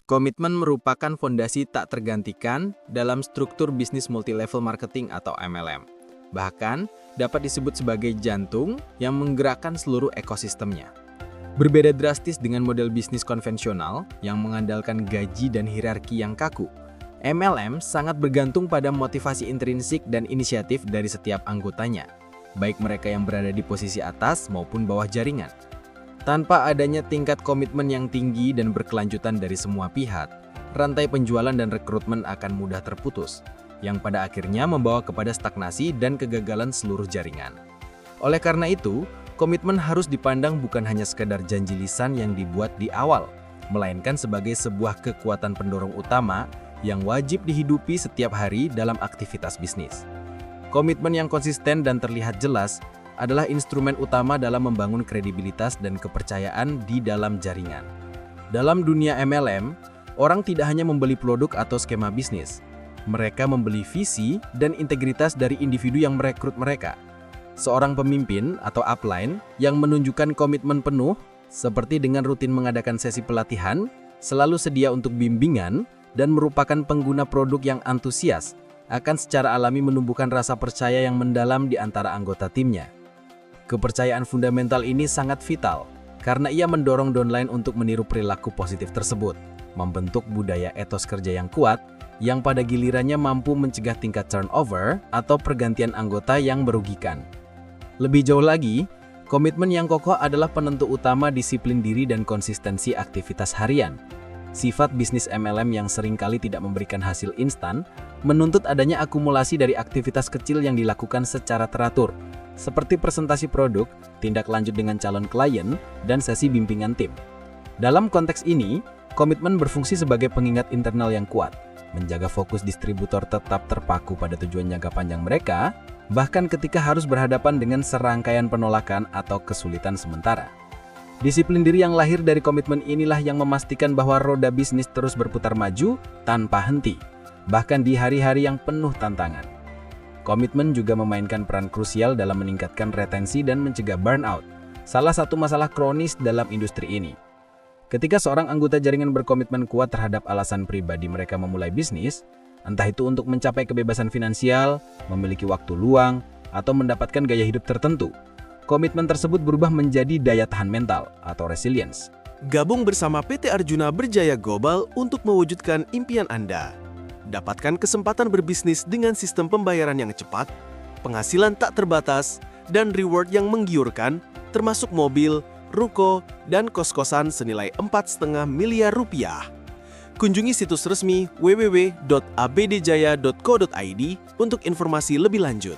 Komitmen merupakan fondasi tak tergantikan dalam struktur bisnis multilevel marketing atau MLM. Bahkan, dapat disebut sebagai jantung yang menggerakkan seluruh ekosistemnya. Berbeda drastis dengan model bisnis konvensional yang mengandalkan gaji dan hierarki yang kaku. MLM sangat bergantung pada motivasi intrinsik dan inisiatif dari setiap anggotanya, baik mereka yang berada di posisi atas maupun bawah jaringan. Tanpa adanya tingkat komitmen yang tinggi dan berkelanjutan dari semua pihak, rantai penjualan dan rekrutmen akan mudah terputus, yang pada akhirnya membawa kepada stagnasi dan kegagalan seluruh jaringan. Oleh karena itu, komitmen harus dipandang bukan hanya sekadar janji lisan yang dibuat di awal, melainkan sebagai sebuah kekuatan pendorong utama yang wajib dihidupi setiap hari dalam aktivitas bisnis. Komitmen yang konsisten dan terlihat jelas adalah instrumen utama dalam membangun kredibilitas dan kepercayaan di dalam jaringan. Dalam dunia MLM, orang tidak hanya membeli produk atau skema bisnis. Mereka membeli visi dan integritas dari individu yang merekrut mereka. Seorang pemimpin atau upline yang menunjukkan komitmen penuh, seperti dengan rutin mengadakan sesi pelatihan, selalu sedia untuk bimbingan, dan merupakan pengguna produk yang antusias, akan secara alami menumbuhkan rasa percaya yang mendalam di antara anggota timnya. Kepercayaan fundamental ini sangat vital, karena ia mendorong downline untuk meniru perilaku positif tersebut, membentuk budaya etos kerja yang kuat, yang pada gilirannya mampu mencegah tingkat turnover atau pergantian anggota yang merugikan. Lebih jauh lagi, komitmen yang kokoh adalah penentu utama disiplin diri dan konsistensi aktivitas harian. Sifat bisnis MLM yang seringkali tidak memberikan hasil instan, menuntut adanya akumulasi dari aktivitas kecil yang dilakukan secara teratur, seperti presentasi produk, tindak lanjut dengan calon klien, dan sesi bimbingan tim. Dalam konteks ini, komitmen berfungsi sebagai pengingat internal yang kuat, menjaga fokus distributor tetap terpaku pada tujuan jangka panjang mereka, bahkan ketika harus berhadapan dengan serangkaian penolakan atau kesulitan sementara. Disiplin diri yang lahir dari komitmen inilah yang memastikan bahwa roda bisnis terus berputar maju tanpa henti, bahkan di hari-hari yang penuh tantangan. Komitmen juga memainkan peran krusial dalam meningkatkan retensi dan mencegah burnout, salah satu masalah kronis dalam industri ini. Ketika seorang anggota jaringan berkomitmen kuat terhadap alasan pribadi mereka memulai bisnis, entah itu untuk mencapai kebebasan finansial, memiliki waktu luang, atau mendapatkan gaya hidup tertentu, komitmen tersebut berubah menjadi daya tahan mental atau resilience. Gabung bersama PT Arjuna Berjaya Global untuk mewujudkan impian Anda. Dapatkan kesempatan berbisnis dengan sistem pembayaran yang cepat, penghasilan tak terbatas, dan reward yang menggiurkan, termasuk mobil, ruko, dan kos-kosan senilai 4,5 miliar rupiah. Kunjungi situs resmi www.abdjaya.co.id untuk informasi lebih lanjut.